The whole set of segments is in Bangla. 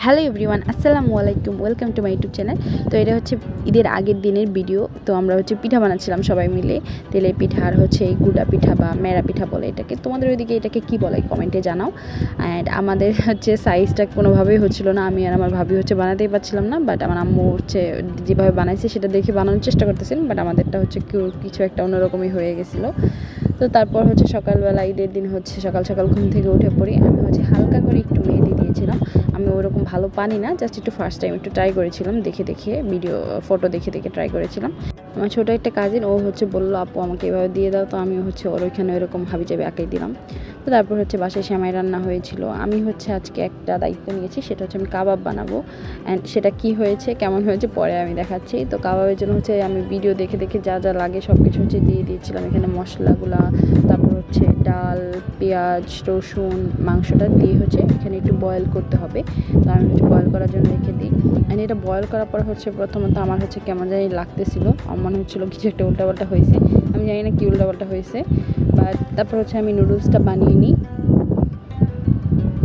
হ্যালো এভরিওয়ান, আসসালামু আলাইকুম, welcome to my YouTube channel. তো এটা হচ্ছে ঈদের আগের দিনের ভিডিও। তো আমরা হচ্ছে পিঠা বানাচ্ছিলাম সবাই মিলে, তেলের পিঠা আর হচ্ছে এই গুড়া পিঠা বা মেরা পিঠা বলে এটাকে। তোমাদের ওইদিকে এটাকে কী বলে কমেন্টে জানাও। অ্যান্ড আমাদের হচ্ছে সাইজটা কোনোভাবেই হচ্ছিলো না, আমি আর আমার ভাবি হচ্ছে বানাতেই পারছিলাম না। বাট আমার আম্মু হচ্ছে যেভাবে বানাইছে সেটা দেখে বানানোর চেষ্টা করতেছেন, বাট আমাদেরটা হচ্ছে কিছু একটা অন্যরকমই হয়ে গেছিলো। তো তারপর হচ্ছে সকালবেলা ঈদের দিন হচ্ছে সকাল সকাল ঘুম থেকে উঠে পড়ি। আমি হচ্ছে হালকা করে একটু মেহেদি দিয়েছিলাম। আমি ওরকম ভালো পানি না, জাস্ট একটু ফার্স্ট টাইম একটু ট্রাই করেছিলাম, দেখে ভিডিও ফটো দেখে ট্রাই করেছিলাম। আমার ছোটো একটা কাজিন ও হচ্ছে বললো আপু আমাকে এভাবে দিয়ে দাও, তো আমি হচ্ছে ওর ওইখানে ওরকম হাবিজাবি আঁকিয়ে দিলাম। তো তারপর হচ্ছে বাসায় সেমাই রান্না হয়েছিল। আমি হচ্ছে আজকে একটা দায়িত্ব নিয়েছি, সেটা হচ্ছে আমি কাবাব বানাবো। অ্যান্ড সেটা কি হয়েছে কেমন হয়েছে পরে আমি দেখাচ্ছি। তো কাবাবের জন্য হচ্ছে আমি ভিডিও দেখে যা যা লাগে সব কিছু হচ্ছে দিয়ে দিয়েছিলাম এখানে মশলাগুলা, তারপর হচ্ছে ডাল, পেঁয়াজ, রসুন, মাংসটা দিয়ে হচ্ছে এখানে একটু বয়েল করতে হবে। তো আমি হচ্ছে বয়েল করার জন্য রেখে দিই। অ্যান্ড এটা বয়েল করার পর হচ্ছে প্রথমত আমার হচ্ছে কেমন জানি লাগতেছিল, আমার মনে হচ্ছিলো কিছু একটা উল্টাপাল্টা হয়েছে। আমি জানি না কি উল্টাপাল্টা হয়েছে। বাট তারপর হচ্ছে আমি নুডলসটা বানিয়ে নিই।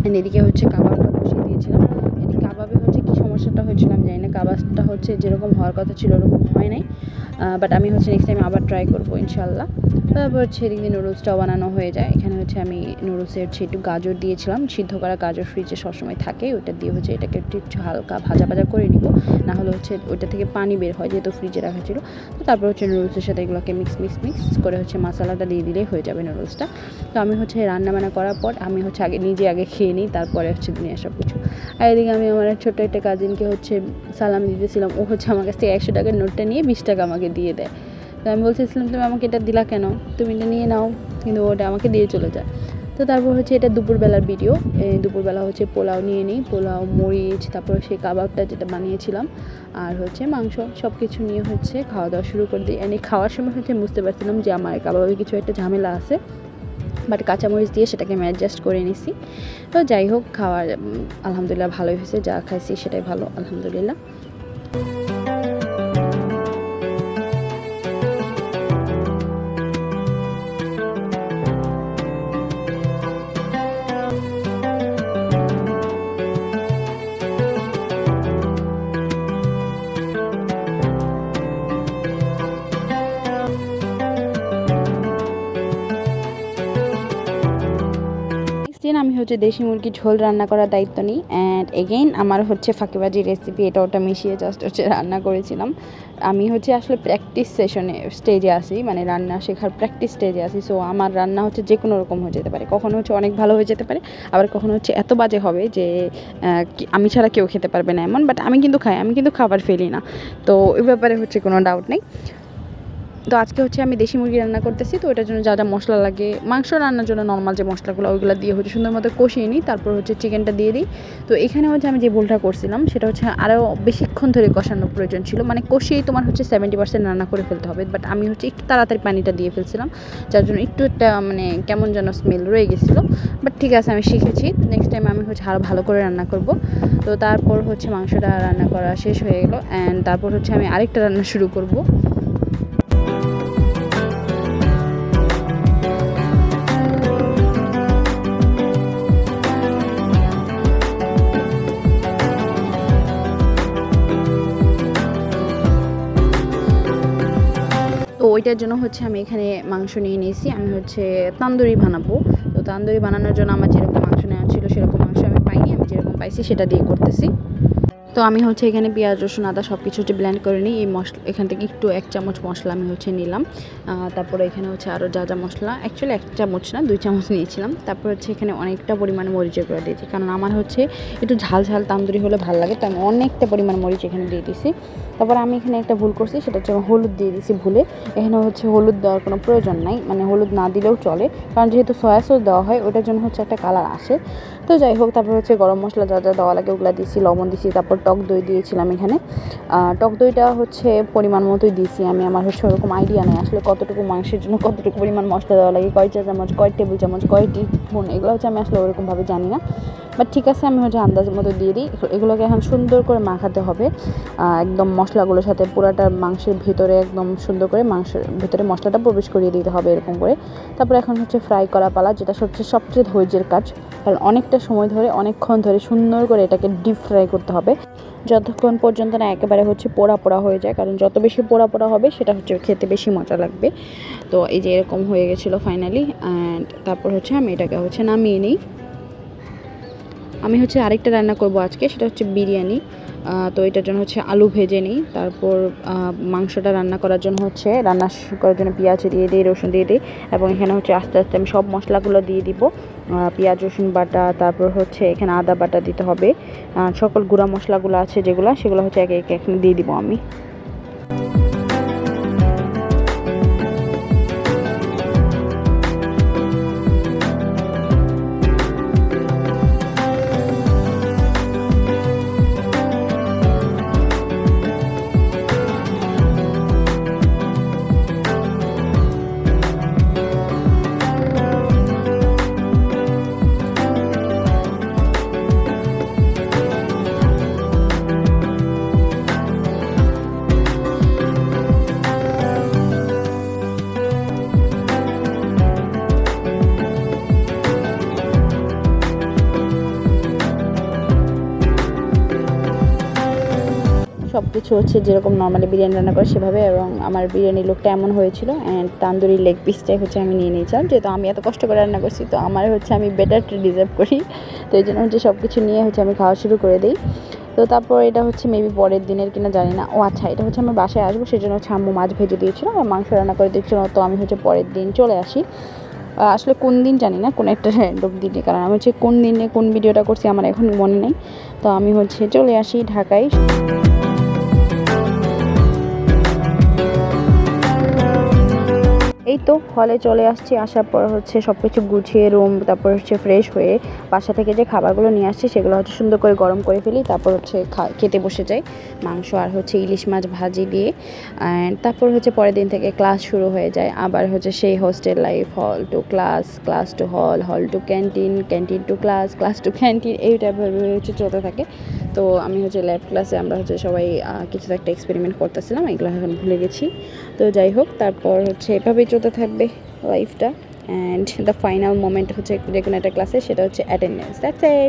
অ্যান্ড এদিকে হচ্ছে কাবাবটা বসিয়ে দিয়েছিলাম। এদিকে কাবাবে হচ্ছে কী সমস্যাটা হয়েছিল আমি জানি না, কাবাবটা হচ্ছে যেরকম হওয়ার কথা ছিল ওরকম হয় নাই। বাট আমি হচ্ছে নেক্সট টাইম আবার ট্রাই করবো ইনশাল্লাহ। তারপর হচ্ছে এদিকে নুডলসটাও বানানো হয়ে যায়। এখানে হচ্ছে আমি নুডলসের হচ্ছে একটু গাজর দিয়েছিলাম, সিদ্ধ করা গাজর ফ্রিজে সবসময় থাকে, ওইটা দিয়ে হচ্ছে এটাকে একটু হালকা ভাজা করে নিব, না হলে হচ্ছে ওইটা থেকে পানি বের হয় যেহেতু ফ্রিজে রাখা ছিল। তো তারপর হচ্ছে নুডলসের সাথে এগুলোকে মিক্স করে হচ্ছে মশলাটা দিয়ে দিলেই হয়ে যাবে নুডলসটা। তো আমি হচ্ছে রান্নাবান্না করার পর আমি হচ্ছে নিজে আগে খেয়ে নিই, তারপরে হচ্ছে দুনিয়া সব কিছু। আর এদিকে আমি আমার ছোট্ট একটা কাজিনকে হচ্ছে সালাম দিতেছিলাম, ও হচ্ছে আমার কাছ থেকে 100 টাকার নোটটা নিয়ে 20 টাকা আমাকে দিয়ে দেয়। তো আমি বলছিলাম তুমি আমাকে এটা দিলা কেন, তুমি এটা নিয়ে নাও, কিন্তু ওটা আমাকে দিয়ে চলে যায়। তো তারপর হচ্ছে এটা দুপুরবেলার ভিডিও। দুপুরবেলা হচ্ছে পোলাও নিয়ে নিই, পোলাও, মরিচ, তারপর সেই কাবাবটা যেটা বানিয়েছিলাম আর হচ্ছে মাংস, সব কিছু নিয়ে হচ্ছে খাওয়া দাওয়া শুরু করে দিই। এই খাওয়ার সময় হচ্ছে বুঝতে পারছিলাম যে আমার কাবাবে কিছু একটা ঝামেলা আছে, বাট কাঁচামরিচ দিয়ে সেটাকে আমি অ্যাডজাস্ট করে নিছি। তো যাই হোক, খাওয়ার আলহামদুলিল্লাহ ভালোই হয়েছে, যা খাইছি সেটাই ভালো আলহামদুলিল্লাহ। আমি হচ্ছে দেশি মুরগির ঝোল রান্না করার দায়িত্ব নিই। অ্যান্ড এগেইন আমার হচ্ছে ফাঁকিবাজি রেসিপি, এটা ওটা মিশিয়ে জাস্ট হচ্ছে রান্না করেছিলাম। আমি হচ্ছে আসলে প্র্যাকটিস স্টেজে আসি, মানে রান্না শেখার প্র্যাকটিস স্টেজে আসি। সো আমার রান্না হচ্ছে যে কোনো রকম হয়ে যেতে পারে, কখনো হচ্ছে অনেক ভালো হয়ে যেতে পারে, আবার কখনো হচ্ছে এত বাজে হবে যে আমি ছাড়া কেউ খেতে পারবে না এমন। বাট আমি কিন্তু খাই, আমি কিন্তু খাবার ফেলি না, তো ওই ব্যাপারে হচ্ছে কোনো ডাউট নেই। তো আজকে হচ্ছে আমি দেশি মুরগি রান্না করতেছি, তো এটার জন্য যা যা মশলা লাগে, মাংস রান্নার জন্য নর্মাল যে মশলাগুলো ওইগুলো দিয়ে হচ্ছে সুন্দর মতো কষিয়ে নিই, তারপর হচ্ছে চিকেনটা দিয়ে দিই। তো এখানে হচ্ছে আমি যে ভুলটা করছিলাম সেটা হচ্ছে আরও বেশিক্ষণ ধরে কষানোর প্রয়োজন ছিল, মানে কষিয়েই তোমার হচ্ছে 70% রান্না করে ফেলতে হবে। বাট আমি হচ্ছে একটু তাড়াতাড়ি পানিটা দিয়ে ফেলছিলাম, যার জন্য একটু একটা মানে কেমন যেন স্মেল রয়ে গেছিলো। বাট ঠিক আছে, আমি শিখেছি, নেক্সট টাইম আমি হচ্ছে আরও ভালো করে রান্না করব। তো তারপর হচ্ছে মাংসটা রান্না করা শেষ হয়ে গেলো। অ্যান্ড তারপর হচ্ছে আমি আরেকটা রান্না শুরু করব। তো ওইটার জন্য হচ্ছে আমি এখানে মাংস নিয়ে নিয়েছি, আমি হচ্ছে তান্দুরি বানাবো। তো তান্দুরি বানানোর জন্য আমার যেরকম মাংস নেওয়া ছিল সেরকম মাংস আমি পাইনি, আমি যেরকম পাইছি সেটা দিয়ে করতেছি। তো আমি হচ্ছে এখানে পেঁয়াজ, রসুন, আদা সব কিছু হচ্ছে ব্লেন্ড করে নিই। এই মশলা এখান থেকে একটু 1 চামচ মশলা আমি হচ্ছে নিলাম। তারপরে এখানে হচ্ছে আরও যা যা মশলা, অ্যাকচুয়ালি 1 চামচ না 2 চামচ নিয়েছিলাম। তারপর হচ্ছে এখানে অনেকটা পরিমাণে মরিচের গুঁড়া দিয়েছি, কারণ আমার হচ্ছে একটু ঝাল ঝাল তান্দুরি হলে ভালো লাগে, তো আমি অনেকটা পরিমাণ মরিচ এখানে দিয়ে দিয়েছি। তারপর আমি এখানে একটা ভুল করছি, সেটা হচ্ছে হলুদ দিয়ে দিয়েছি ভুলে। এখানে হচ্ছে হলুদ দেওয়ার কোনো প্রয়োজন নাই, মানে হলুদ না দিলেও চলে, কারণ যেহেতু সয়া সস দেওয়া হয় ওটার জন্য হচ্ছে একটা কালার আসে। তো যাই হোক, তারপর হচ্ছে গরম মশলা যা যা দেওয়া লাগে ওগুলো দিয়েছি, লবণ দিয়েছি, তারপর টক দই দিয়েছিলাম এখানে। টক দইটা হচ্ছে পরিমাণ মতোই দিয়েছি আমি, আমার হচ্ছে ওরকম আইডিয়া নেই আসলে কতটুকু মাংসের জন্য কতটুকু পরিমাণ মশলা দেওয়া লাগে, কয় চা চামচ, কয় টেবিল চামচ, কয় টিস্পুন, এগুলো হচ্ছে আমি আসলে ওরকমভাবে জানি না। বাট ঠিক আছে, আমি হচ্ছে আন্দাজের মতো দিয়ে দিই। এগুলোকে এখন সুন্দর করে মাখাতে হবে একদম মশলাগুলোর সাথে, পুরাটা মাংসের ভিতরে একদম সুন্দর করে মাংসের ভিতরে মশলাটা প্রবেশ করিয়ে দিতে হবে এরকম করে। তারপর এখন হচ্ছে ফ্রাই করা পালা, যেটা হচ্ছে সবচেয়ে ধৈর্যের কাজ, কারণ অনেকটা সময় ধরে অনেকক্ষণ ধরে সুন্দর করে এটাকে ডিপ ফ্রাই করতে হবে, যতক্ষণ পর্যন্ত না একেবারে হচ্ছে পোড়া পোড়া হয়ে যায়। কারণ যত বেশি পোড়া পোড়া হবে সেটা হচ্ছে খেতে বেশি মজা লাগবে। তো এই যে এরকম হয়ে গেছিলো ফাইনালি। অ্যান্ড তারপর হচ্ছে আমি এটাকে হচ্ছে নামিয়ে নিই। আমি হচ্ছে আরেকটা রান্না করব আজকে, সেটা হচ্ছে বিরিয়ানি। তো এটার জন্য হচ্ছে আলু ভেজে নিই, তারপর মাংসটা রান্না করার জন্য পেঁয়াজ দিয়ে দিই, রসুন দিয়ে দিই, এবং এখানে হচ্ছে আস্তে আস্তে আমি সব মশলাগুলো দিয়ে দিব। পেঁয়াজ রসুন বাটা, তারপর হচ্ছে এখানে আদা বাটা দিতে হবে, সকল গুঁড়া মশলাগুলো আছে সেগুলো হচ্ছে একে একে এখানে দিয়ে দিব আমি। সব কিছু হচ্ছে যেরকম নর্মালি বিরিয়ানি রান্না করে সেভাবে, এবং আমার বিরিয়ানির লুকটা এমন হয়েছিল। অ্যান্ড তান্দুরি লেগ পিসটাই হচ্ছে আমি নিয়ে নিয়েছিলাম, যেহেতু আমি এত কষ্ট করে রান্না করছি তো আমার হচ্ছে আমি বেটারটা ডিজার্ভ করি। তো এই জন্য হচ্ছে সব কিছু নিয়ে হচ্ছে আমি খাওয়া শুরু করে দিই। তো তারপর এটা হচ্ছে মেবি পরের দিনের কিনা জানি না। ও আচ্ছা, এটা হচ্ছে আমার বাসায় আসবো সেই জন্য হচ্ছে আম্মু মাছ ভেজে দিয়েছিল আর মাংস রান্না করে দিচ্ছিল। তো আমি হচ্ছে পরের দিন চলে আসি। আসলে কোন দিন জানি না, কোনো একটা র্যান্ডম দিনে, কারণ আমি হচ্ছে কোন দিনে কোন ভিডিওটা করছি আমার এখন মনে নেই। তো আমি হচ্ছে চলে আসি ঢাকায়। এই তো হলে চলে আসছি, আসার পর হচ্ছে সব কিছু গুছিয়ে রুম, তারপর হচ্ছে ফ্রেশ হয়ে বাসা থেকে যে খাবারগুলো নিয়ে আসছি সেগুলো হচ্ছে সুন্দর করে গরম করে ফেলি, তারপর হচ্ছে খেতে বসে যাই মাংস আর হচ্ছে ইলিশ মাছ ভাজি দিয়ে। অ্যান্ড তারপর হচ্ছে পরের দিন থেকে ক্লাস শুরু হয়ে যায়, আবার হচ্ছে সেই hostel life, hall to class, class to hall, hall to canteen, canteen to class, class to canteen, এই টাইপভাবে হচ্ছে চলতে থাকে। তো আমি হচ্ছে ল্যাব ক্লাসে আমরা হচ্ছে সবাই কিছু একটা এক্সপেরিমেন্ট করতেছিলাম, এগুলো এখন ভুলে গেছি। তো যাই হোক, তারপর হচ্ছে এভাবেই চলতে থাকবে লাইফটা। অ্যান্ড দ্য ফাইনাল মোমেন্ট হচ্ছে যে কোনো একটা ক্লাসে, সেটা হচ্ছে অ্যাটেন্ডেন্স। That's it.